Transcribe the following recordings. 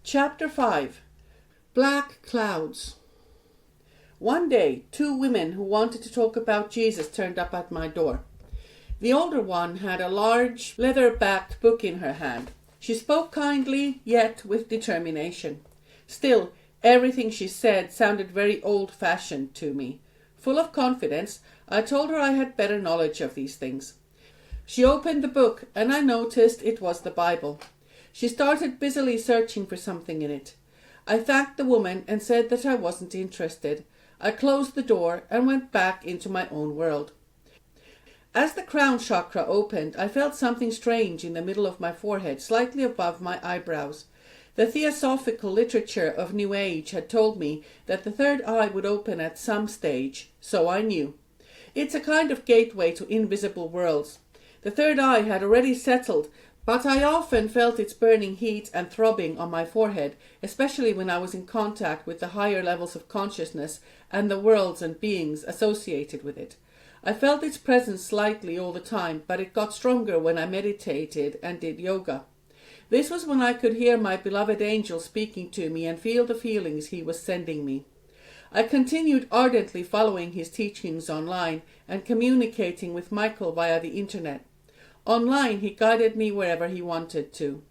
Chapter 5. Black Clouds. One day, 2 women who wanted to talk about Jesus turned up at my door. The older one had a large leather-backed book in her hand. She spoke kindly, yet with determination. Still, everything she said sounded very old-fashioned to me. Full of confidence, I told her I had better knowledge of these things. She opened the book, and I noticed it was the Bible. She started busily searching for something in it. I thanked the woman and said that I wasn't interested. I closed the door and went back into my own world. As the crown chakra opened, I felt something strange in the middle of my forehead, slightly above my eyebrows. The theosophical literature of New Age had told me that the third eye would open at some stage, so I knew. It's a kind of gateway to invisible worlds. The third eye had already settled, but I often felt its burning heat and throbbing on my forehead, especially when I was in contact with the higher levels of consciousness and the worlds and beings associated with it. I felt its presence slightly all the time, but it got stronger when I meditated and did yoga. This was when I could hear my beloved angel speaking to me and feel the feelings he was sending me. I continued ardently following his teachings online and communicating with Michael via the internet. Online, he guided me wherever he wanted to.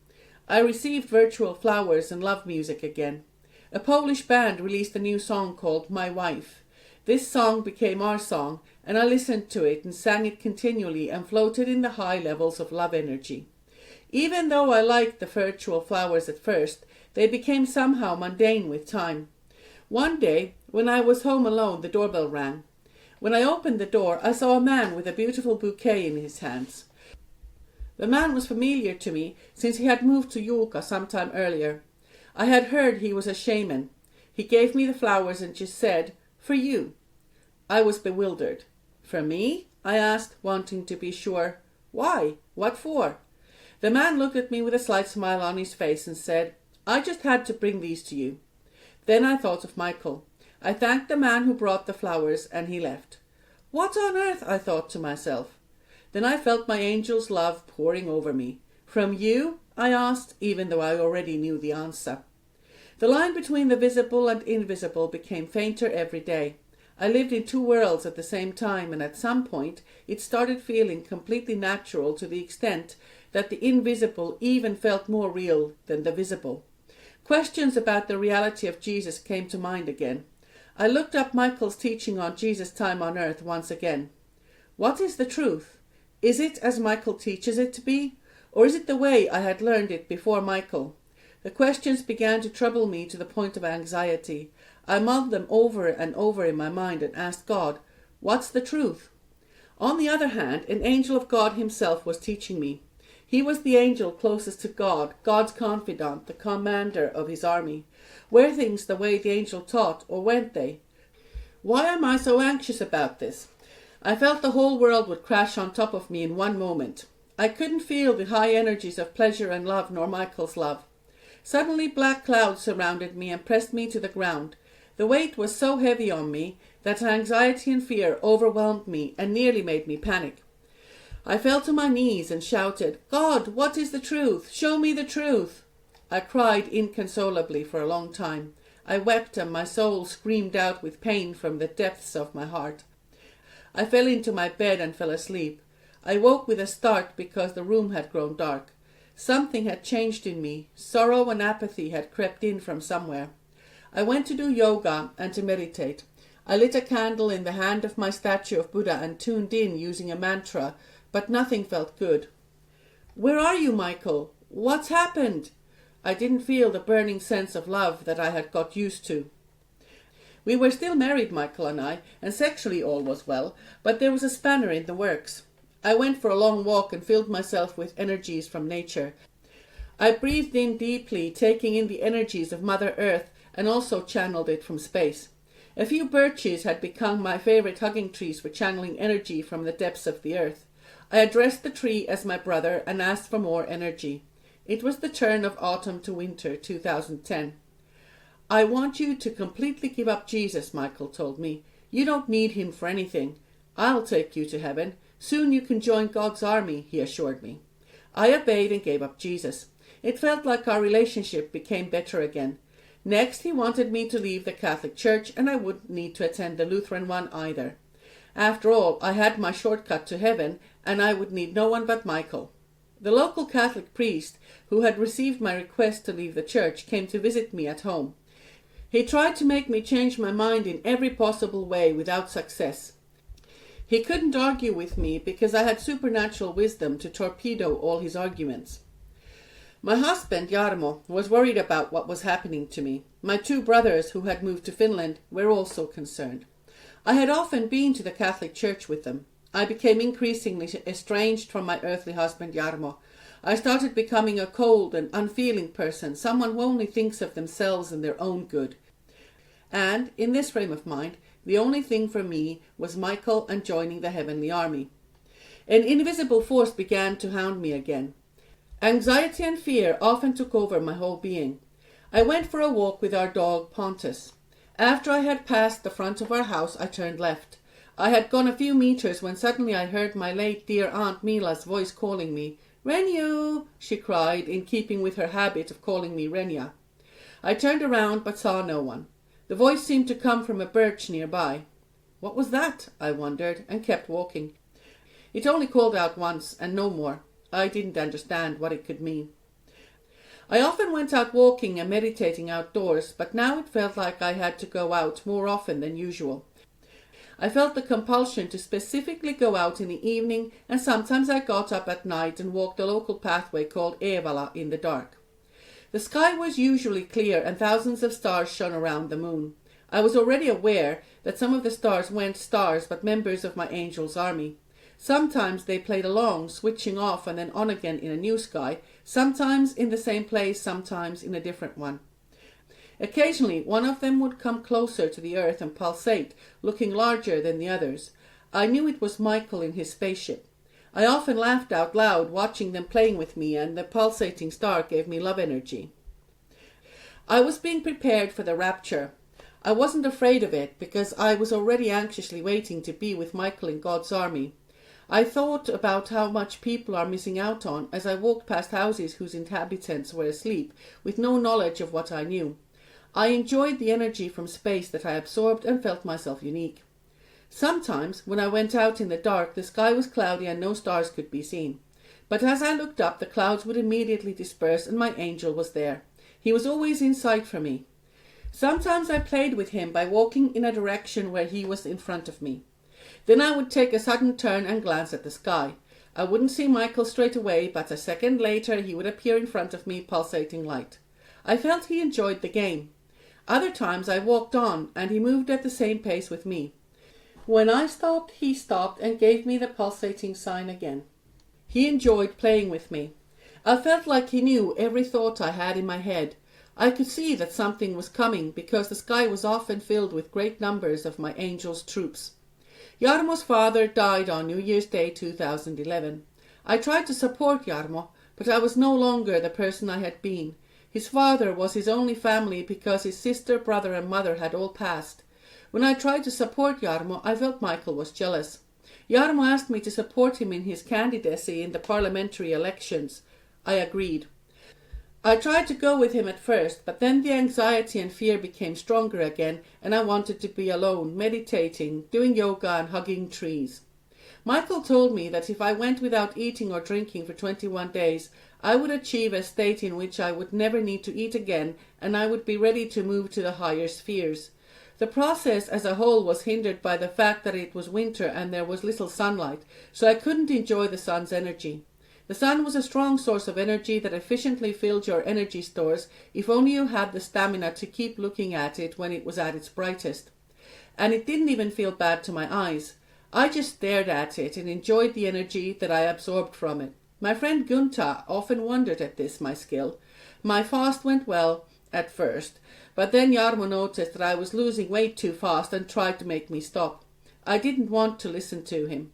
I received virtual flowers and love music again. A Polish band released a new song called My Wife. This song became our song, and I listened to it and sang it continually and floated in the high levels of love energy. Even though I liked the virtual flowers at first, they became somehow mundane with time. One day, when I was home alone, the doorbell rang. When I opened the door, I saw a man with a beautiful bouquet in his hands. The man was familiar to me since he had moved to Julka some time earlier. I had heard he was a shaman. He gave me the flowers and just said, "For you." I was bewildered. "For me?" I asked, wanting to be sure. "Why? What for?" The man looked at me with a slight smile on his face and said, "I just had to bring these to you." Then I thought of Michael. I thanked the man who brought the flowers and he left. What on earth, I thought to myself. Then I felt my angel's love pouring over me. "From you?" I asked, even though I already knew the answer. The line between the visible and invisible became fainter every day. I lived in 2 worlds at the same time, and at some point it started feeling completely natural to the extent that the invisible even felt more real than the visible. Questions about the reality of Jesus came to mind again. I looked up Michael's teaching on Jesus' time on earth once again. What is the truth? Is it as Michael teaches it to be? Or is it the way I had learned it before Michael? The questions began to trouble me to the point of anxiety. I mulled them over and over in my mind and asked God, "What's the truth?" On the other hand, an angel of God himself was teaching me. He was the angel closest to God, God's confidant, the commander of his army. Were things the way the angel taught, or weren't they? Why am I so anxious about this? I felt the whole world would crash on top of me in one moment. I couldn't feel the high energies of pleasure and love nor Michael's love. Suddenly black clouds surrounded me and pressed me to the ground. The weight was so heavy on me that anxiety and fear overwhelmed me and nearly made me panic. I fell to my knees and shouted, "God, what is the truth? Show me the truth!" I cried inconsolably for a long time. I wept and my soul screamed out with pain from the depths of my heart. I fell into my bed and fell asleep. I woke with a start because the room had grown dark. Something had changed in me. Sorrow and apathy had crept in from somewhere. I went to do yoga and to meditate. I lit a candle in the hand of my statue of Buddha and tuned in using a mantra, but nothing felt good. "Where are you, Michael? What's happened?" I didn't feel the burning sense of love that I had got used to. We were still married, Michael and I, and sexually all was well, but there was a spanner in the works. I went for a long walk and filled myself with energies from nature. I breathed in deeply, taking in the energies of Mother Earth, and also channeled it from space. A few birches had become my favorite hugging trees for channeling energy from the depths of the earth. I addressed the tree as my brother and asked for more energy. It was the turn of autumn to winter 2010. "I want you to completely give up Jesus," Michael told me. "You don't need him for anything. I'll take you to heaven. Soon you can join God's army," he assured me. I obeyed and gave up Jesus. It felt like our relationship became better again. Next, he wanted me to leave the Catholic Church, and I wouldn't need to attend the Lutheran one either. After all, I had my shortcut to heaven, and I would need no one but Michael. The local Catholic priest, who had received my request to leave the church, came to visit me at home. He tried to make me change my mind in every possible way without success. He couldn't argue with me because I had supernatural wisdom to torpedo all his arguments. My husband, Jarmo, was worried about what was happening to me. My 2 brothers, who had moved to Finland, were also concerned. I had often been to the Catholic Church with them. I became increasingly estranged from my earthly husband, Jarmo. I started becoming a cold and unfeeling person, someone who only thinks of themselves and their own good. And, in this frame of mind, the only thing for me was Michael and joining the heavenly army. An invisible force began to hound me again. Anxiety and fear often took over my whole being. I went for a walk with our dog, Pontus. After I had passed the front of our house, I turned left. I had gone a few meters when suddenly I heard my late dear Aunt Mila's voice calling me. "Renju!" she cried, in keeping with her habit of calling me Renia. I turned around but saw no one. The voice seemed to come from a birch nearby. What was that? I wondered, and kept walking. It only called out once, and no more. I didn't understand what it could mean. I often went out walking and meditating outdoors, but now it felt like I had to go out more often than usual. I felt the compulsion to specifically go out in the evening, and sometimes I got up at night and walked a local pathway called Evala in the dark. The sky was usually clear and thousands of stars shone around the moon. I was already aware that some of the stars weren't stars but members of my angel's army. Sometimes they played along, switching off and then on again in a new sky, sometimes in the same place, sometimes in a different one. Occasionally, one of them would come closer to the earth and pulsate, looking larger than the others. I knew it was Michael in his spaceship. I often laughed out loud, watching them playing with me, and the pulsating star gave me love energy. I was being prepared for the rapture. I wasn't afraid of it, because I was already anxiously waiting to be with Michael in God's army. I thought about how much people are missing out on as I walked past houses whose inhabitants were asleep, with no knowledge of what I knew. I enjoyed the energy from space that I absorbed and felt myself unique. Sometimes, when I went out in the dark, the sky was cloudy and no stars could be seen. But as I looked up, the clouds would immediately disperse and my angel was there. He was always in sight for me. Sometimes I played with him by walking in a direction where he was in front of me. Then I would take a sudden turn and glance at the sky. I wouldn't see Michael straight away, but a second later he would appear in front of me, pulsating light. I felt he enjoyed the game. Other times I walked on, and he moved at the same pace with me. When I stopped, he stopped and gave me the pulsating sign again. He enjoyed playing with me. I felt like he knew every thought I had in my head. I could see that something was coming, because the sky was often filled with great numbers of my angel's troops. Jarmo's father died on New Year's Day 2011. I tried to support Jarmo, but I was no longer the person I had been. His father was his only family because his sister, brother and mother had all passed. When I tried to support Jarmo, I felt Michael was jealous. Jarmo asked me to support him in his candidacy in the parliamentary elections. I agreed. I tried to go with him at first, but then the anxiety and fear became stronger again, and I wanted to be alone, meditating, doing yoga and hugging trees. Michael told me that if I went without eating or drinking for 21 days, I would achieve a state in which I would never need to eat again, and I would be ready to move to the higher spheres. The process as a whole was hindered by the fact that it was winter and there was little sunlight, so I couldn't enjoy the sun's energy. The sun was a strong source of energy that efficiently filled your energy stores if only you had the stamina to keep looking at it when it was at its brightest. And it didn't even feel bad to my eyes. I just stared at it and enjoyed the energy that I absorbed from it. My friend Gunta often wondered at this, my skill. My fast went well at first, but then Jarmo noticed that I was losing weight too fast and tried to make me stop. I didn't want to listen to him.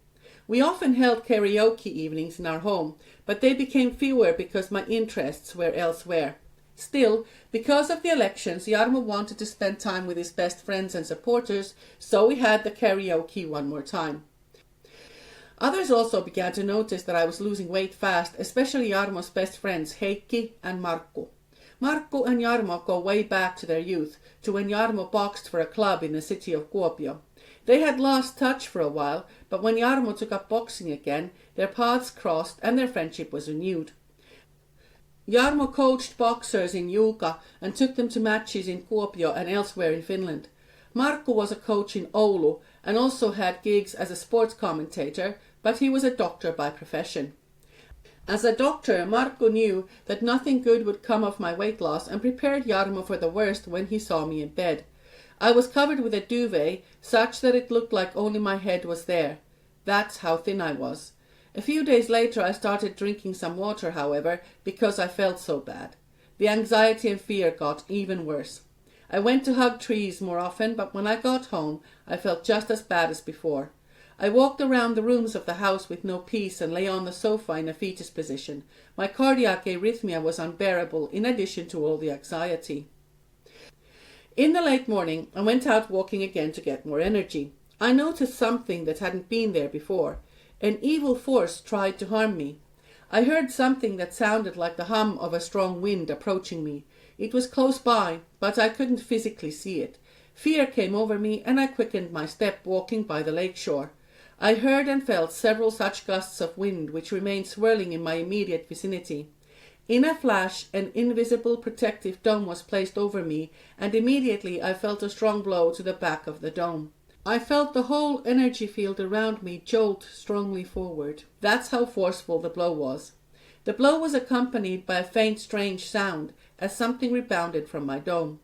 We often held karaoke evenings in our home, but they became fewer because my interests were elsewhere. Still, because of the elections, Jarmo wanted to spend time with his best friends and supporters, so we had the karaoke one more time. Others also began to notice that I was losing weight fast, especially Jarmo's best friends Heikki and Markku. Markku and Jarmo go way back to their youth, to when Jarmo boxed for a club in the city of Kuopio. They had lost touch for a while, but when Jarmo took up boxing again, their paths crossed and their friendship was renewed. Jarmo coached boxers in Juuka and took them to matches in Kuopio and elsewhere in Finland. Markku was a coach in Oulu and also had gigs as a sports commentator, but he was a doctor by profession. As a doctor, Markku knew that nothing good would come of my weight loss and prepared Jarmo for the worst when he saw me in bed. I was covered with a duvet, such that it looked like only my head was there. That's how thin I was. A few days later I started drinking some water, however, because I felt so bad. The anxiety and fear got even worse. I went to hug trees more often, but when I got home, I felt just as bad as before. I walked around the rooms of the house with no peace and lay on the sofa in a fetus position. My cardiac arrhythmia was unbearable, in addition to all the anxiety. In the late morning, I went out walking again to get more energy. I noticed something that hadn't been there before. An evil force tried to harm me. I heard something that sounded like the hum of a strong wind approaching me. It was close by, but I couldn't physically see it. Fear came over me and I quickened my step walking by the lake shore. I heard and felt several such gusts of wind which remained swirling in my immediate vicinity. In a flash, an invisible protective dome was placed over me, and immediately I felt a strong blow to the back of the dome. I felt the whole energy field around me jolt strongly forward. That's how forceful the blow was. The blow was accompanied by a faint, strange sound, as something rebounded from my dome.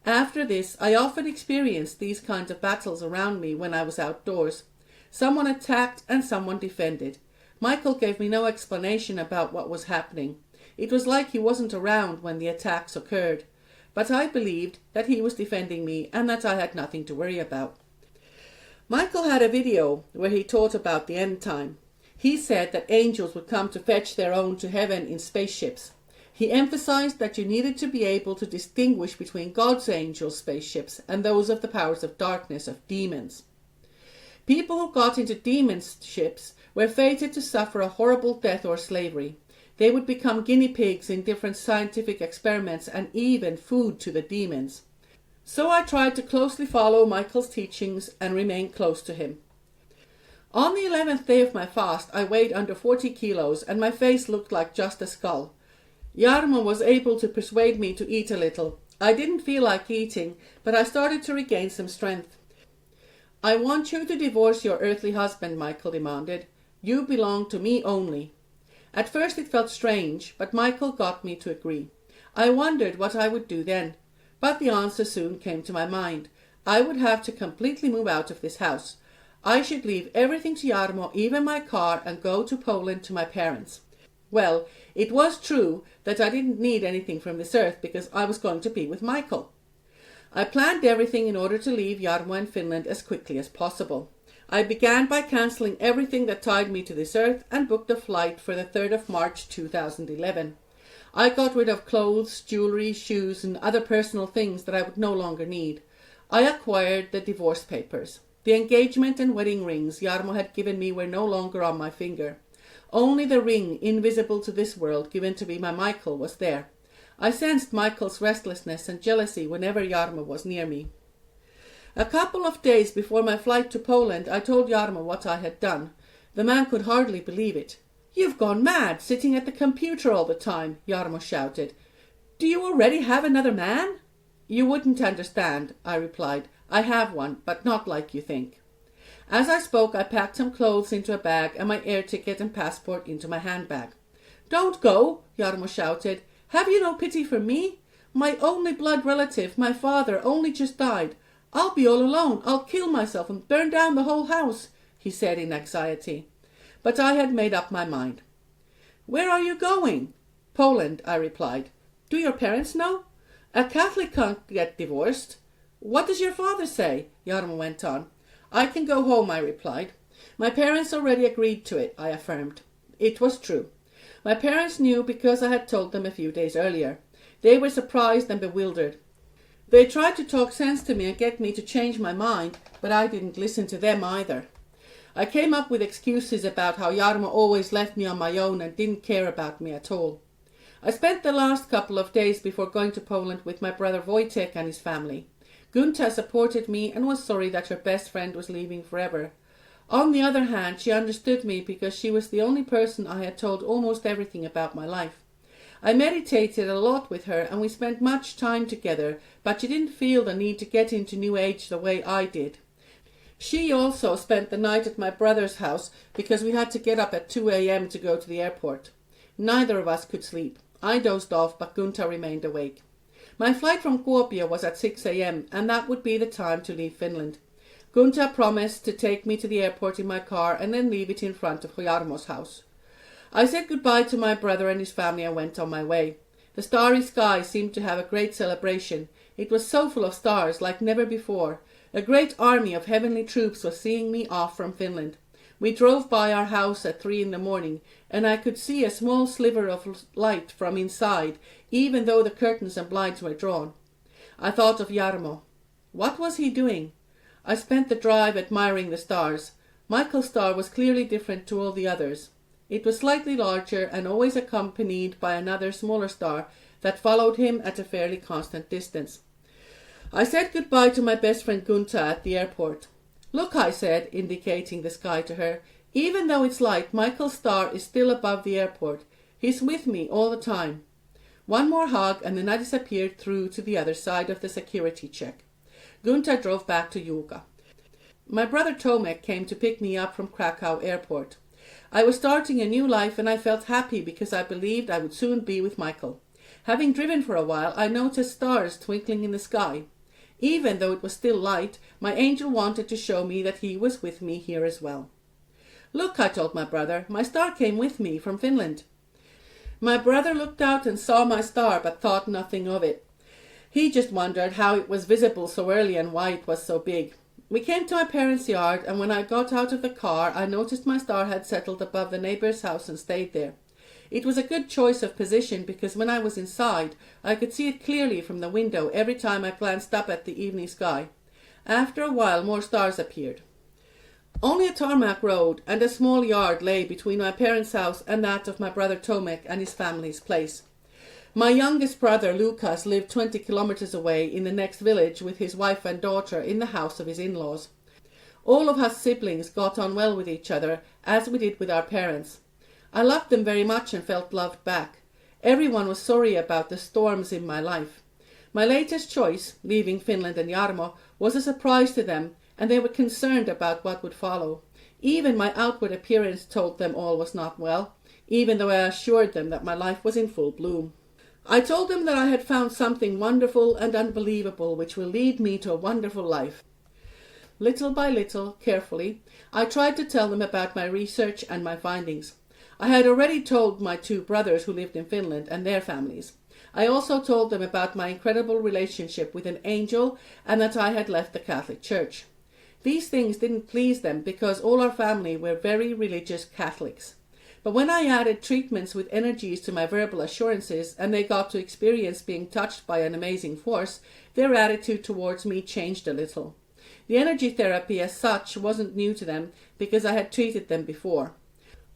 After this, I often experienced these kinds of battles around me when I was outdoors. Someone attacked and someone defended. Michael gave me no explanation about what was happening. It was like he wasn't around when the attacks occurred. But I believed that he was defending me and that I had nothing to worry about. Michael had a video where he taught about the end time. He said that angels would come to fetch their own to heaven in spaceships. He emphasized that you needed to be able to distinguish between God's angel spaceships and those of the powers of darkness, of demons. People who got into demons' ships were fated to suffer a horrible death or slavery. They would become guinea pigs in different scientific experiments and even food to the demons. So I tried to closely follow Michael's teachings and remain close to him. On the 11th day of my fast, I weighed under 40 kilos and my face looked like just a skull. Jarmo was able to persuade me to eat a little. I didn't feel like eating, but I started to regain some strength. I want you to divorce your earthly husband, Michael demanded. You belong to me only. At first it felt strange, but Michael got me to agree. I wondered what I would do then, but the answer soon came to my mind. I would have to completely move out of this house. I should leave everything to Jarmo, even my car, and go to Poland to my parents. Well, it was true that I didn't need anything from this earth because I was going to be with Michael. I planned everything in order to leave Jarmo and Finland as quickly as possible. I began by cancelling everything that tied me to this earth and booked a flight for the 3rd of March 2011. I got rid of clothes, jewellery, shoes and other personal things that I would no longer need. I acquired the divorce papers. The engagement and wedding rings Jarmo had given me were no longer on my finger. Only the ring, invisible to this world, given to me by Michael, was there. I sensed Michael's restlessness and jealousy whenever Jarmo was near me. A couple of days before my flight to Poland, I told Jarmo what I had done. The man could hardly believe it. "You've gone mad, sitting at the computer all the time," Jarmo shouted. "Do you already have another man?" "You wouldn't understand," I replied. "I have one, but not like you think." As I spoke, I packed some clothes into a bag and my air ticket and passport into my handbag. "Don't go," Jarmo shouted. "Have you no pity for me? My only blood relative, my father, only just died. I'll be all alone. I'll kill myself and burn down the whole house," he said in anxiety. But I had made up my mind. "Where are you going?" "Poland," I replied. "Do your parents know?" "A Catholic can't get divorced." "What does your father say?" Jarmo went on. "I can go home," I replied. "My parents already agreed to it," I affirmed. It was true. My parents knew because I had told them a few days earlier. They were surprised and bewildered. They tried to talk sense to me and get me to change my mind, but I didn't listen to them either. I came up with excuses about how Jarmo always left me on my own and didn't care about me at all. I spent the last couple of days before going to Poland with my brother Wojtek and his family. Gunta supported me and was sorry that her best friend was leaving forever. On the other hand, she understood me because she was the only person I had told almost everything about my life. I meditated a lot with her and we spent much time together, but she didn't feel the need to get into New Age the way I did. She also spent the night at my brother's house because we had to get up at 2 a.m. to go to the airport. Neither of us could sleep. I dozed off, but Gunta remained awake. My flight from Kuopio was at 6 a.m. and that would be the time to leave Finland. Gunta promised to take me to the airport in my car and then leave it in front of Jarmo's house. I said goodbye to my brother and his family and went on my way. The starry sky seemed to have a great celebration. It was so full of stars like never before. A great army of heavenly troops was seeing me off from Finland. We drove by our house at 3 a.m, and I could see a small sliver of light from inside, even though the curtains and blinds were drawn. I thought of Jarmo. What was he doing? I spent the drive admiring the stars. Michael's star was clearly different to all the others. It was slightly larger and always accompanied by another smaller star that followed him at a fairly constant distance. I said goodbye to my best friend Gunta at the airport. Look, I said, indicating the sky to her. Even though it's light, Michael's star is still above the airport. He's with me all the time. One more hug and then I disappeared through to the other side of the security check. Gunta drove back to Juuka. My brother Tomek came to pick me up from Krakow airport. I was starting a new life and I felt happy because I believed I would soon be with Michael. Having driven for a while, I noticed stars twinkling in the sky. Even though it was still light, my angel wanted to show me that he was with me here as well. Look, I told my brother, my star came with me from Finland. My brother looked out and saw my star but thought nothing of it. He just wondered how it was visible so early and why it was so big. We came to my parents' yard and when I got out of the car I noticed my star had settled above the neighbor's house and stayed there. It was a good choice of position because when I was inside, I could see it clearly from the window every time I glanced up at the evening sky. After a while, more stars appeared. Only a tarmac road and a small yard lay between my parents' house and that of my brother Tomek and his family's place. My youngest brother, Lukas, lived 20 kilometers away in the next village with his wife and daughter in the house of his in-laws. All of us siblings got on well with each other, as we did with our parents. I loved them very much and felt loved back. Everyone was sorry about the storms in my life. My latest choice, leaving Finland and Jarmo, was a surprise to them, and they were concerned about what would follow. Even my outward appearance told them all was not well, even though I assured them that my life was in full bloom. I told them that I had found something wonderful and unbelievable which will lead me to a wonderful life. Little by little, carefully, I tried to tell them about my research and my findings. I had already told my 2 brothers who lived in Finland and their families. I also told them about my incredible relationship with an angel and that I had left the Catholic Church. These things didn't please them because all our family were very religious Catholics. But when I added treatments with energies to my verbal assurances and they got to experience being touched by an amazing force, their attitude towards me changed a little. The energy therapy as such wasn't new to them because I had treated them before.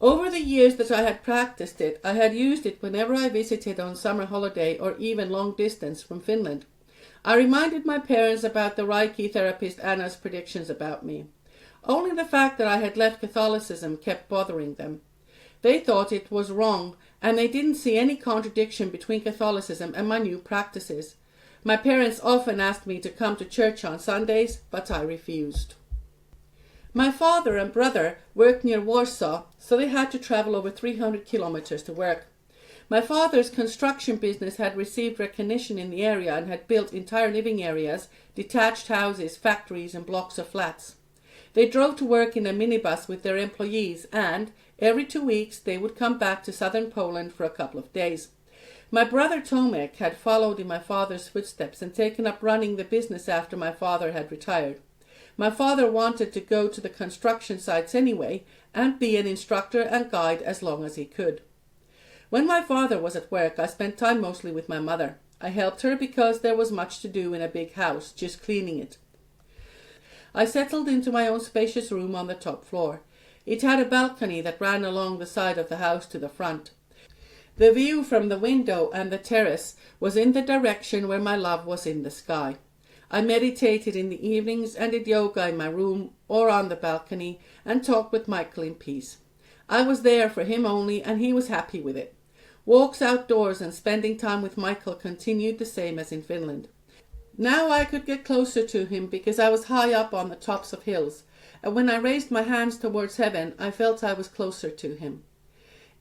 Over the years that I had practiced it, I had used it whenever I visited on summer holiday or even long distance from Finland. I reminded my parents about the Reiki therapist Anna's predictions about me. Only the fact that I had left Catholicism kept bothering them. They thought it was wrong, and they didn't see any contradiction between Catholicism and my new practices. My parents often asked me to come to church on Sundays, but I refused. My father and brother worked near Warsaw, so they had to travel over 300 kilometers to work. My father's construction business had received recognition in the area and had built entire living areas, detached houses, factories and blocks of flats. They drove to work in a minibus with their employees and, every 2 weeks, they would come back to southern Poland for a couple of days. My brother Tomek had followed in my father's footsteps and taken up running the business after my father had retired. My father wanted to go to the construction sites anyway and be an instructor and guide as long as he could. When my father was at work, I spent time mostly with my mother. I helped her because there was much to do in a big house, just cleaning it. I settled into my own spacious room on the top floor. It had a balcony that ran along the side of the house to the front. The view from the window and the terrace was in the direction where my love was in the sky. I meditated in the evenings and did yoga in my room or on the balcony and talked with Michael in peace. I was there for him only, and he was happy with it. Walks outdoors and spending time with Michael continued the same as in Finland. Now I could get closer to him because I was high up on the tops of hills, and when I raised my hands towards heaven, I felt I was closer to him.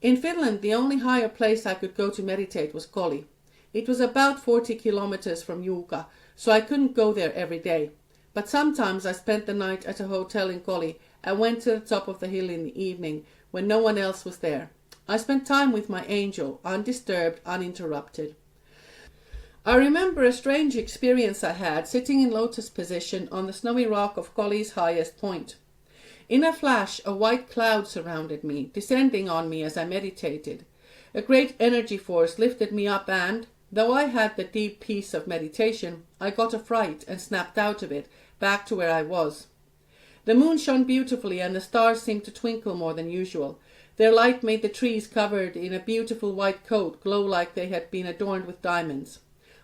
In Finland, the only higher place I could go to meditate was Koli. It was about 40 kilometers from Juuka, so I couldn't go there every day. But sometimes I spent the night at a hotel in Koli and went to the top of the hill in the evening when no one else was there. I spent time with my angel, undisturbed, uninterrupted. I remember a strange experience I had sitting in lotus position on the snowy rock of Koli's highest point. In a flash, a white cloud surrounded me, descending on me as I meditated. A great energy force lifted me up and, though I had the deep peace of meditation, I got a fright and snapped out of it, back to where I was. The moon shone beautifully and the stars seemed to twinkle more than usual. Their light made the trees covered in a beautiful white coat glow like they had been adorned with diamonds.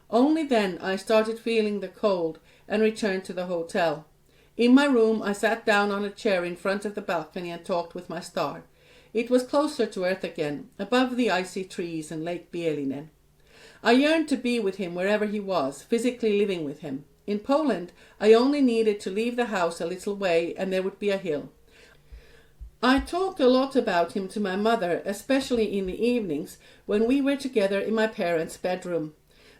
Only then I started feeling the cold and returned to the hotel. In my room, I sat down on a chair in front of the balcony and talked with my star. It was closer to earth again, above the icy trees and Lake Bielinen. I yearned to be with him wherever he was, physically living with him. In Poland, I only needed to leave the house a little way and there would be a hill. I talked a lot about him to my mother, especially in the evenings when we were together in my parents' bedroom.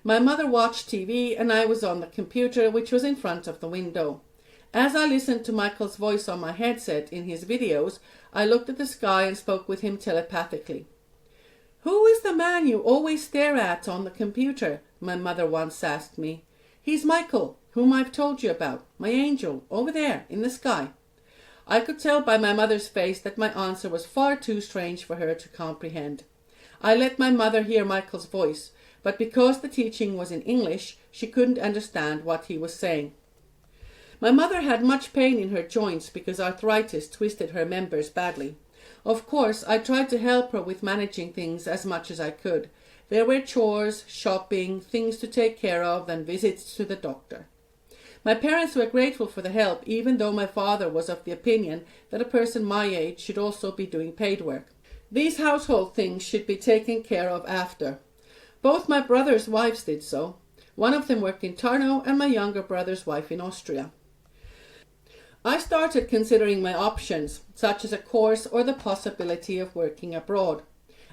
My mother watched TV and I was on the computer, which was in front of the window. As I listened to Michael's voice on my headset in his videos, I looked at the sky and spoke with him telepathically. "Who is the man you always stare at on the computer?" my mother once asked me. "He's Michael, whom I've told you about, my angel, over there in the sky." I could tell by my mother's face that my answer was far too strange for her to comprehend. I let my mother hear Michael's voice, but because the teaching was in English, she couldn't understand what he was saying. My mother had much pain in her joints because arthritis twisted her members badly. Of course, I tried to help her with managing things as much as I could. There were chores, shopping, things to take care of, and visits to the doctor. My parents were grateful for the help, even though my father was of the opinion that a person my age should also be doing paid work. These household things should be taken care of after. Both my brothers' wives did so. One of them worked in Tarnow and my younger brother's wife in Austria. I started considering my options, such as a course or the possibility of working abroad.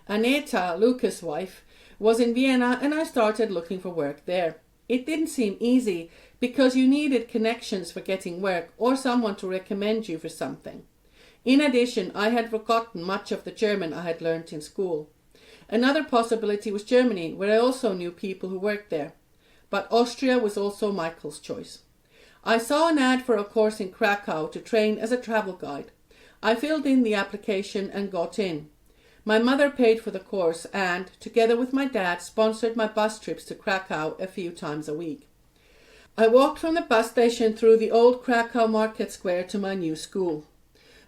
Aneta, Lucas' wife, was in Vienna and I started looking for work there. It didn't seem easy because you needed connections for getting work or someone to recommend you for something. In addition, I had forgotten much of the German I had learned in school. Another possibility was Germany, where I also knew people who worked there. But Austria was also Michael's choice. I saw an ad for a course in Krakow to train as a travel guide. I filled in the application and got in. My mother paid for the course and, together with my dad, sponsored my bus trips to Krakow a few times a week. I walked from the bus station through the old Krakow market square to my new school.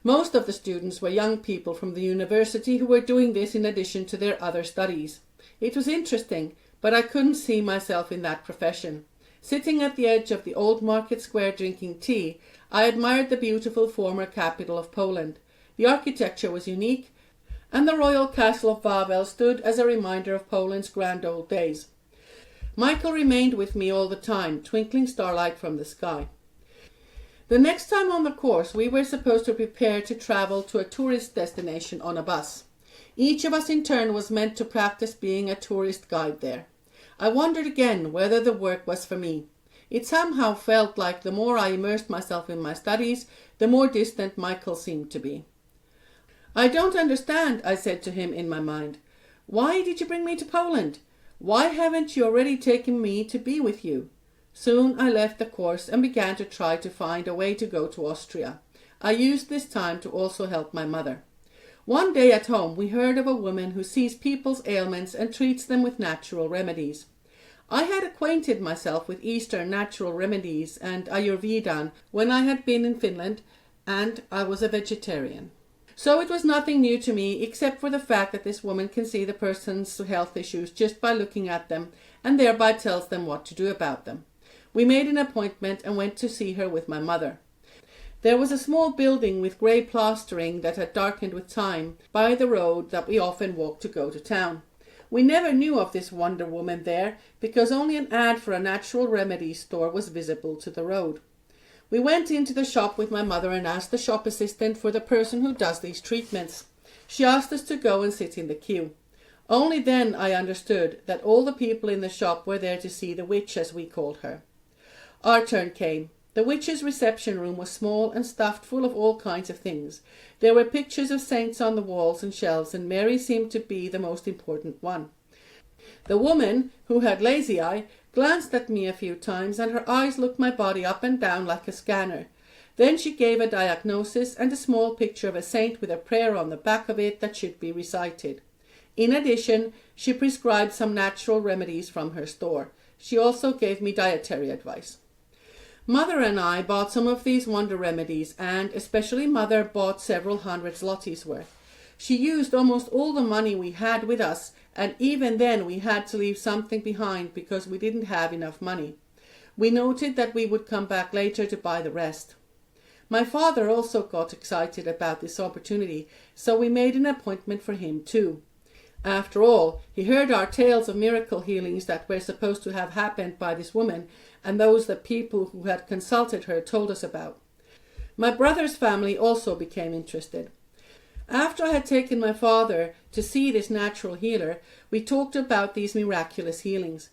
Most of the students were young people from the university who were doing this in addition to their other studies. It was interesting, but I couldn't see myself in that profession. Sitting at the edge of the old market square drinking tea, I admired the beautiful former capital of Poland. The architecture was unique, and the royal castle of Wawel stood as a reminder of Poland's grand old days. Michael remained with me all the time, twinkling starlight from the sky. The next time on the course, we were supposed to prepare to travel to a tourist destination on a bus. Each of us in turn was meant to practice being a tourist guide there. I wondered again whether the work was for me. It somehow felt like the more I immersed myself in my studies, the more distant Michael seemed to be. "I don't understand," I said to him in my mind. "Why did you bring me to Poland? Why haven't you already taken me to be with you?" Soon I left the course and began to try to find a way to go to Austria. I used this time to also help my mother. One day at home we heard of a woman who sees people's ailments and treats them with natural remedies. I had acquainted myself with Eastern natural remedies and Ayurvedan when I had been in Finland, and I was a vegetarian. So it was nothing new to me, except for the fact that this woman can see the person's health issues just by looking at them, and thereby tells them what to do about them. We made an appointment and went to see her with my mother. There was a small building with grey plastering that had darkened with time by the road that we often walked to go to town. We never knew of this Wonder Woman there, because only an ad for a natural remedies store was visible to the road. We went into the shop with my mother and asked the shop assistant for the person who does these treatments. She asked us to go and sit in the queue. Only then I understood that all the people in the shop were there to see the witch, as we called her. Our turn came. The witch's reception room was small and stuffed full of all kinds of things. There were pictures of saints on the walls and shelves, and Mary seemed to be the most important one. The woman, who had lazy eye, glanced at me a few times, and her eyes looked my body up and down like a scanner. Then she gave a diagnosis and a small picture of a saint with a prayer on the back of it that should be recited. In addition, she prescribed some natural remedies from her store. She also gave me dietary advice. Mother and I bought some of these wonder remedies, and especially Mother bought several hundred zlotys worth. She used almost all the money we had with us, and even then we had to leave something behind because we didn't have enough money. We noted that we would come back later to buy the rest. My father also got excited about this opportunity, so we made an appointment for him too. After all, he heard our tales of miracle healings that were supposed to have happened by this woman, and those that people who had consulted her told us about. My brother's family also became interested. After I had taken my father to see this natural healer, we talked about these miraculous healings.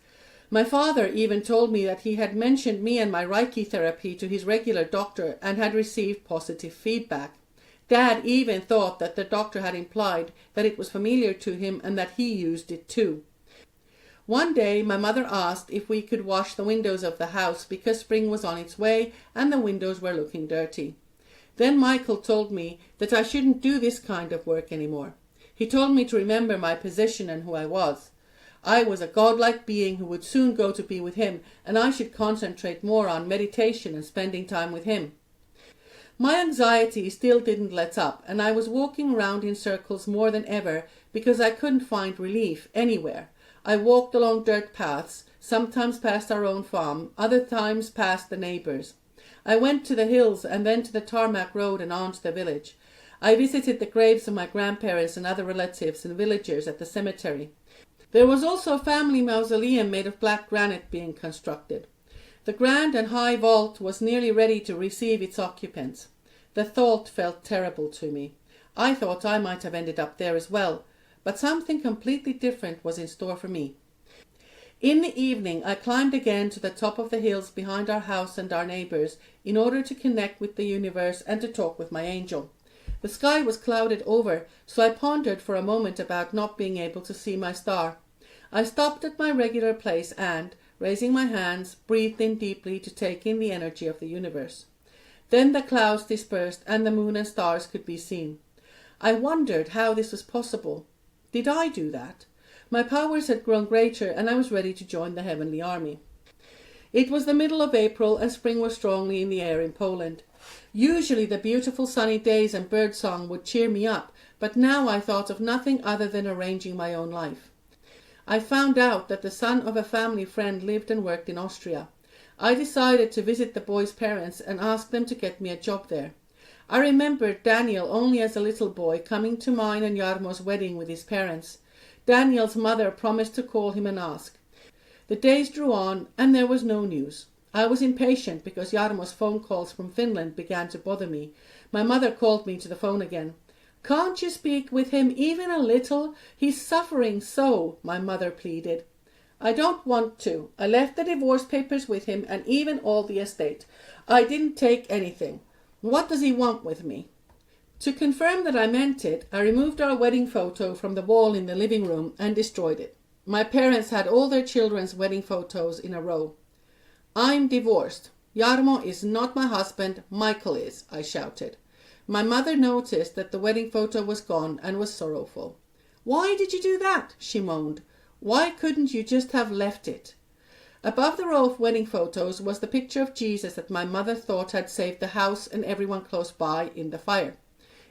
My father even told me that he had mentioned me and my Reiki therapy to his regular doctor and had received positive feedback. Dad even thought that the doctor had implied that it was familiar to him and that he used it too. One day my mother asked if we could wash the windows of the house because spring was on its way and the windows were looking dirty. Then Michael told me that I shouldn't do this kind of work anymore. He told me to remember my position and who I was. I was a godlike being who would soon go to be with him, and I should concentrate more on meditation and spending time with him. My anxiety still didn't let up, and I was walking around in circles more than ever because I couldn't find relief anywhere. I walked along dirt paths, sometimes past our own farm, other times past the neighbours. I went to the hills and then to the tarmac road and on to the village. I visited the graves of my grandparents and other relatives and villagers at the cemetery. There was also a family mausoleum made of black granite being constructed. The grand and high vault was nearly ready to receive its occupants. The thought felt terrible to me. I thought I might have ended up there as well, but something completely different was in store for me. In the evening I climbed again to the top of the hills behind our house and our neighbours in order to connect with the universe and to talk with my angel. The sky was clouded over, so I pondered for a moment about not being able to see my star. I stopped at my regular place and, raising my hands, breathed in deeply to take in the energy of the universe. Then the clouds dispersed and the moon and stars could be seen. I wondered how this was possible. Did I do that? My powers had grown greater and I was ready to join the heavenly army. It was the middle of April and spring was strongly in the air in Poland. Usually the beautiful sunny days and birdsong would cheer me up, but now I thought of nothing other than arranging my own life. I found out that the son of a family friend lived and worked in Austria. I decided to visit the boy's parents and ask them to get me a job there. I remembered Daniel only as a little boy coming to mine and Jarmo's wedding with his parents. Daniel's mother promised to call him and ask. The days drew on and there was no news. I was impatient because Jarmo's phone calls from Finland began to bother me. My mother called me to the phone again. "Can't you speak with him even a little? He's suffering so," my mother pleaded. "I don't want to. I left the divorce papers with him and even all the estate. I didn't take anything. What does he want with me?" To confirm that I meant it, I removed our wedding photo from the wall in the living room and destroyed it. My parents had all their children's wedding photos in a row. "I'm divorced. Jarmo is not my husband, Michael is," I shouted. My mother noticed that the wedding photo was gone and was sorrowful. "Why did you do that?" she moaned. "Why couldn't you just have left it?" Above the row of wedding photos was the picture of Jesus that my mother thought had saved the house and everyone close by in the fire.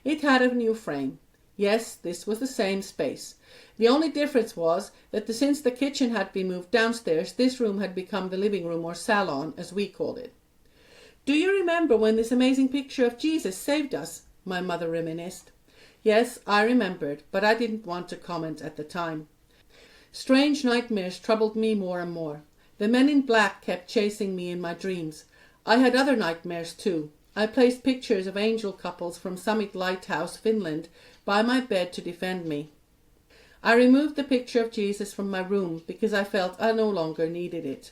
It had a new frame. Yes, this was the same space. The only difference was that since the kitchen had been moved downstairs, this room had become the living room, or salon, as we called it. "Do you remember when this amazing picture of Jesus saved us?" my mother reminisced. Yes, I remembered, but I didn't want to comment at the time. Strange nightmares troubled me more and more. The men in black kept chasing me in my dreams. I had other nightmares too. I placed pictures of angel couples from Summit Lighthouse, Finland, by my bed to defend me. I removed the picture of Jesus from my room because I felt I no longer needed it.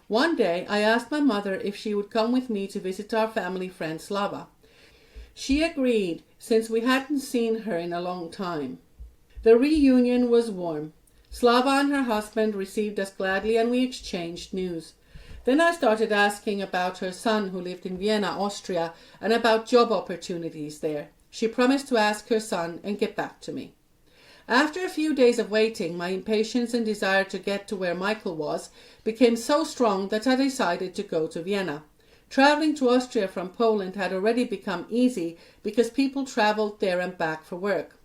One day I asked my mother if she would come with me to visit our family friend Slava. She agreed, since we hadn't seen her in a long time. The reunion was warm. Slava and her husband received us gladly, and we exchanged news. Then I started asking about her son, who lived in Vienna, Austria, and about job opportunities there. She promised to ask her son and get back to me. After a few days of waiting, my impatience and desire to get to where Michael was became so strong that I decided to go to Vienna. Traveling to Austria from Poland had already become easy because people traveled there and back for work.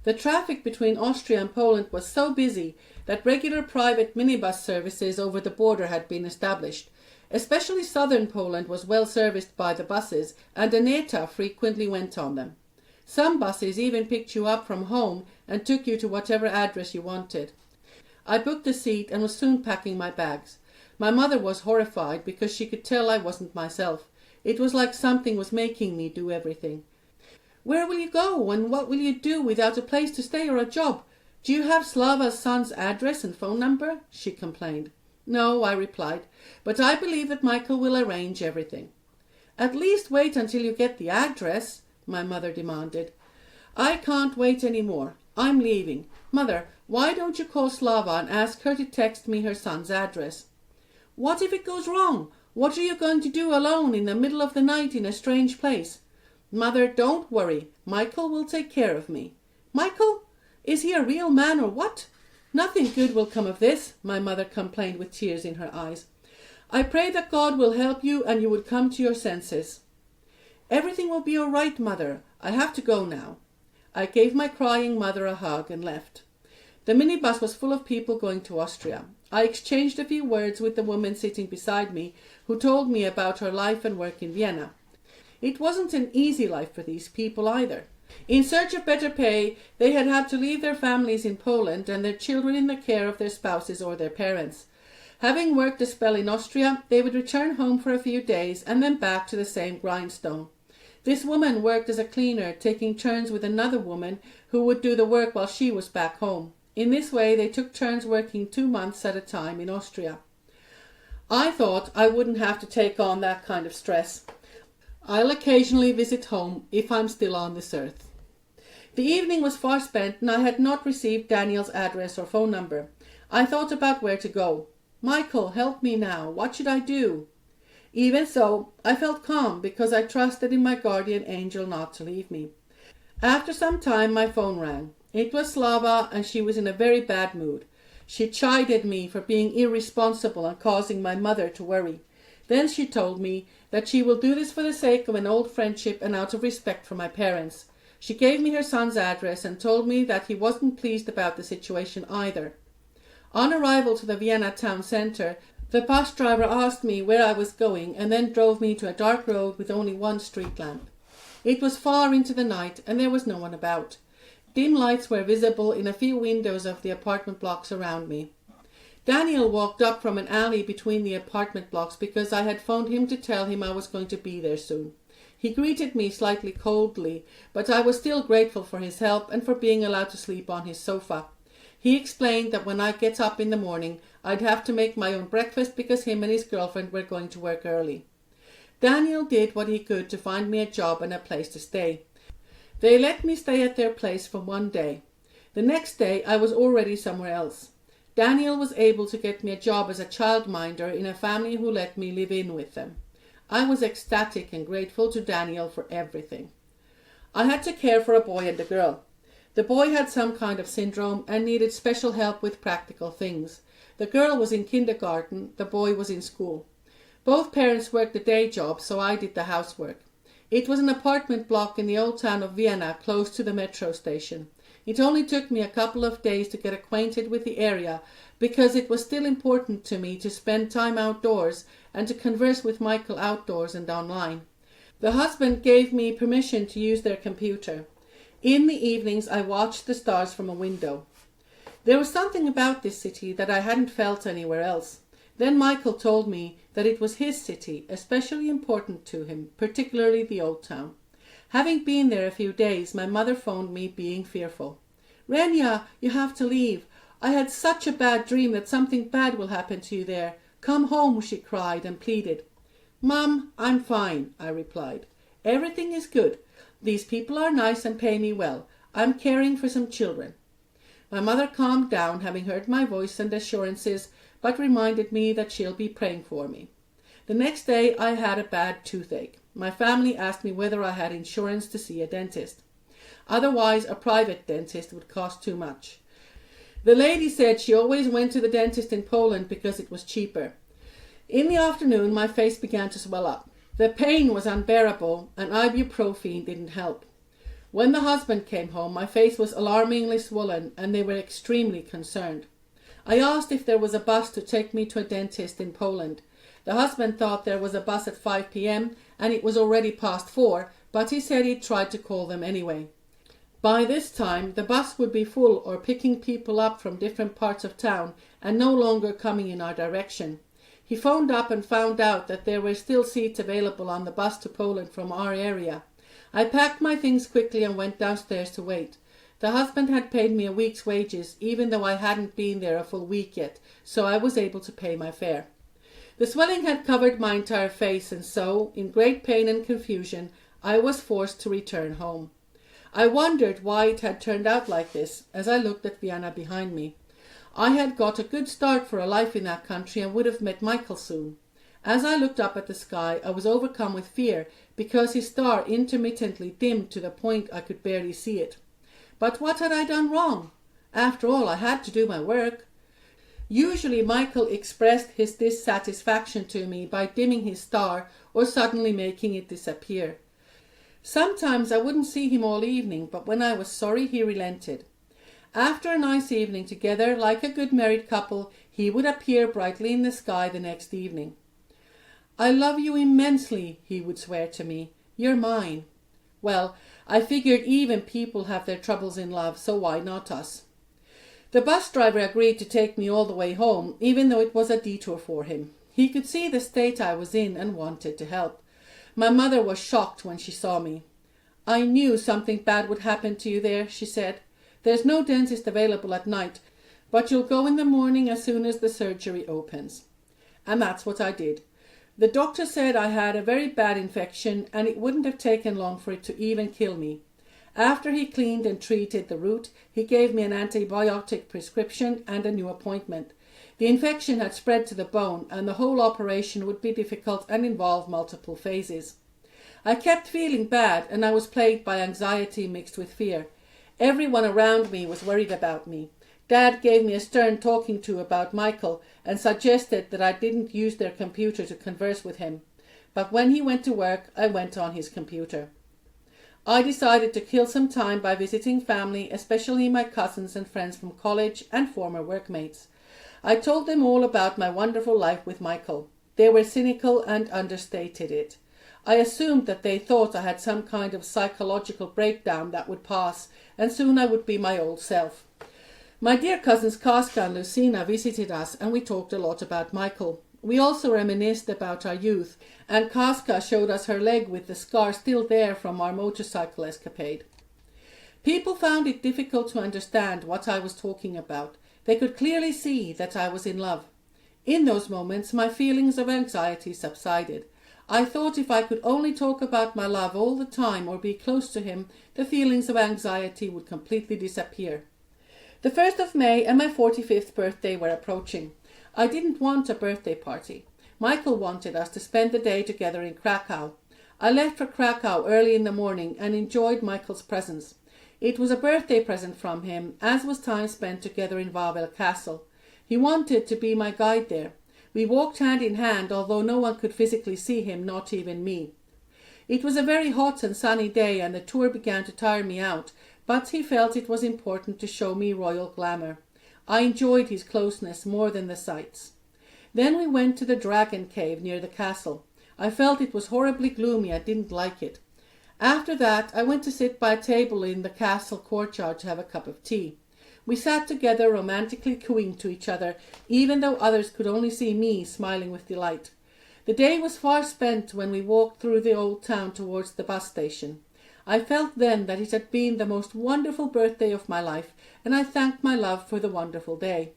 The traffic between Austria and Poland was so busy that regular private minibus services over the border had been established. Especially southern Poland was well serviced by the buses, and Renata frequently went on them. Some buses even picked you up from home and took you to whatever address you wanted. I booked a seat and was soon packing my bags. My mother was horrified because she could tell I wasn't myself. It was like something was making me do everything. "Where will you go, and what will you do without a place to stay or a job? Do you have Slava's son's address and phone number?" she complained. "No," I replied, "but I believe that Michael will arrange everything." "At least wait until you get the address," my mother demanded. "I can't wait any more. I'm leaving. Mother, why don't you call Slava and ask her to text me her son's address?" "What if it goes wrong? What are you going to do alone in the middle of the night in a strange place?" "Mother, don't worry. Michael will take care of me." "Michael? Is he a real man or what?" "Nothing good will come of this," my mother complained with tears in her eyes. "I pray that God will help you and you would come to your senses." "Everything will be all right, Mother. I have to go now." I gave my crying mother a hug and left. The minibus was full of people going to Austria. I exchanged a few words with the woman sitting beside me, who told me about her life and work in Vienna. It wasn't an easy life for these people either. In search of better pay, they had had to leave their families in Poland and their children in the care of their spouses or their parents. Having worked a spell in Austria, they would return home for a few days and then back to the same grindstone. This woman worked as a cleaner, taking turns with another woman who would do the work while she was back home. In this way, they took turns working 2 months at a time in Austria. I thought I wouldn't have to take on that kind of stress. I'll occasionally visit home if I'm still on this earth. The evening was far spent and I had not received Daniel's address or phone number. I thought about where to go. "Michael, help me now. What should I do?" Even so, I felt calm because I trusted in my guardian angel not to leave me. After some time, my phone rang. It was Slava, and she was in a very bad mood. She chided me for being irresponsible and causing my mother to worry. Then she told me that she will do this for the sake of an old friendship and out of respect for my parents. She gave me her son's address and told me that he wasn't pleased about the situation either. On arrival to the Vienna town centre, the bus driver asked me where I was going and then drove me to a dark road with only one street lamp. It was far into the night and there was no one about. Dim lights were visible in a few windows of the apartment blocks around me. Daniel walked up from an alley between the apartment blocks because I had phoned him to tell him I was going to be there soon. He greeted me slightly coldly, but I was still grateful for his help and for being allowed to sleep on his sofa. He explained that when I get up in the morning, I'd have to make my own breakfast because him and his girlfriend were going to work early. Daniel did what he could to find me a job and a place to stay. They let me stay at their place for 1 day. The next day I was already somewhere else. Daniel was able to get me a job as a childminder in a family who let me live in with them. I was ecstatic and grateful to Daniel for everything. I had to care for a boy and a girl. The boy had some kind of syndrome and needed special help with practical things. The girl was in kindergarten, the boy was in school. Both parents worked a day job, so I did the housework. It was an apartment block in the old town of Vienna, close to the metro station. It only took me a couple of days to get acquainted with the area because it was still important to me to spend time outdoors and to converse with Michael outdoors and online. The husband gave me permission to use their computer. In the evenings I watched the stars from a window. There was something about this city that I hadn't felt anywhere else. Then Michael told me that it was his city, especially important to him, particularly the old town. Having been there a few days, my mother phoned me being fearful. "Renia, you have to leave. I had such a bad dream that something bad will happen to you there. Come home," she cried and pleaded. "Mum, I'm fine," I replied. "Everything is good. These people are nice and pay me well. I'm caring for some children." My mother calmed down, having heard my voice and assurances, but reminded me that she'll be praying for me. The next day I had a bad toothache. My family asked me whether I had insurance to see a dentist. Otherwise, a private dentist would cost too much. The lady said she always went to the dentist in Poland because it was cheaper. In the afternoon, my face began to swell up. The pain was unbearable, and ibuprofen didn't help. When the husband came home, my face was alarmingly swollen, and they were extremely concerned. I asked if there was a bus to take me to a dentist in Poland. The husband thought there was a bus at 5 p.m. and it was already past 4, but he said he'd tried to call them anyway. By this time, the bus would be full or picking people up from different parts of town and no longer coming in our direction. He phoned up and found out that there were still seats available on the bus to Poland from our area. I packed my things quickly and went downstairs to wait. The husband had paid me a week's wages, even though I hadn't been there a full week yet, so I was able to pay my fare. The swelling had covered my entire face, and so, in great pain and confusion, I was forced to return home. I wondered why it had turned out like this, as I looked at Vienna behind me. I had got a good start for a life in that country and would have met Michael soon. As I looked up at the sky, I was overcome with fear because his star intermittently dimmed to the point I could barely see it. But what had I done wrong? After all, I had to do my work. Usually Michael expressed his dissatisfaction to me by dimming his star or suddenly making it disappear. Sometimes I wouldn't see him all evening, but when I was sorry, he relented. After a nice evening together, like a good married couple, he would appear brightly in the sky the next evening. "I love you immensely," he would swear to me. "You're mine." Well, I figured even people have their troubles in love, so why not us? The bus driver agreed to take me all the way home, even though it was a detour for him. He could see the state I was in and wanted to help. My mother was shocked when she saw me. "I knew something bad would happen to you there," she said. "There's no dentist available at night, but you'll go in the morning as soon as the surgery opens." And that's what I did. The doctor said I had a very bad infection and it wouldn't have taken long for it to even kill me. After he cleaned and treated the root, he gave me an antibiotic prescription and a new appointment. The infection had spread to the bone and the whole operation would be difficult and involve multiple phases. I kept feeling bad and I was plagued by anxiety mixed with fear. Everyone around me was worried about me. Dad gave me a stern talking to about Michael and suggested that I didn't use their computer to converse with him. But when he went to work, I went on his computer. I decided to kill some time by visiting family, especially my cousins and friends from college and former workmates. I told them all about my wonderful life with Michael. They were cynical and understated it. I assumed that they thought I had some kind of psychological breakdown that would pass, and soon I would be my old self. My dear cousins Kaska and Lucina visited us and we talked a lot about Michael. We also reminisced about our youth, and Kaska showed us her leg with the scar still there from our motorcycle escapade. People found it difficult to understand what I was talking about. They could clearly see that I was in love. In those moments, my feelings of anxiety subsided. I thought if I could only talk about my love all the time or be close to him, the feelings of anxiety would completely disappear. The 1st of May and my 45th birthday were approaching. I didn't want a birthday party. Michael wanted us to spend the day together in Krakow. I left for Krakow early in the morning and enjoyed Michael's presence. It was a birthday present from him, as was time spent together in Wawel Castle. He wanted to be my guide there. We walked hand in hand, although no one could physically see him, not even me. It was a very hot and sunny day, and the tour began to tire me out, but he felt it was important to show me royal glamour. I enjoyed his closeness more than the sights. Then we went to the dragon cave near the castle. I felt it was horribly gloomy. I didn't like it. After that, I went to sit by a table in the castle courtyard to have a cup of tea. We sat together, romantically cooing to each other, even though others could only see me smiling with delight. The day was far spent when we walked through the old town towards the bus station. I felt then that it had been the most wonderful birthday of my life, and I thanked my love for the wonderful day.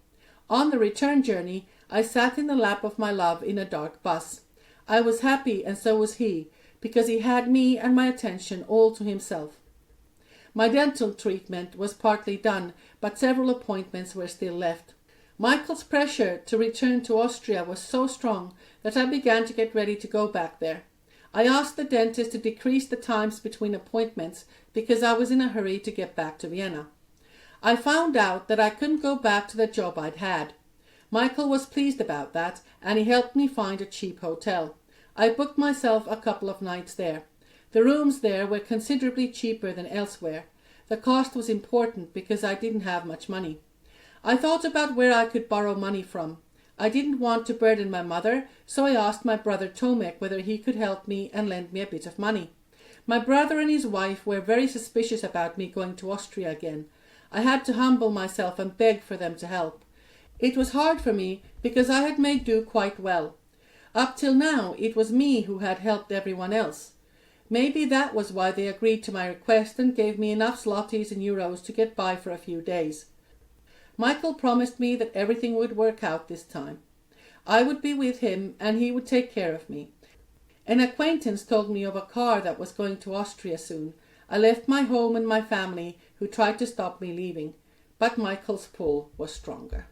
On the return journey, I sat in the lap of my love in a dark bus. I was happy, and so was he, because he had me and my attention all to himself. My dental treatment was partly done, but several appointments were still left. Michael's pressure to return to Austria was so strong that I began to get ready to go back there. I asked the dentist to decrease the times between appointments because I was in a hurry to get back to Vienna. I found out that I couldn't go back to the job I'd had. Michael was pleased about that, and he helped me find a cheap hotel. I booked myself a couple of nights there. The rooms there were considerably cheaper than elsewhere. The cost was important because I didn't have much money. I thought about where I could borrow money from. I didn't want to burden my mother, so I asked my brother Tomek whether he could help me and lend me a bit of money. My brother and his wife were very suspicious about me going to Austria again. I had to humble myself and beg for them to help. It was hard for me because I had made do quite well. Up till now it was me who had helped everyone else. Maybe that was why they agreed to my request and gave me enough zlotys and euros to get by for a few days. Michael promised me that everything would work out this time. I would be with him and he would take care of me. An acquaintance told me of a car that was going to Austria soon. I left my home and my family, who tried to stop me leaving, but Michael's pull was stronger.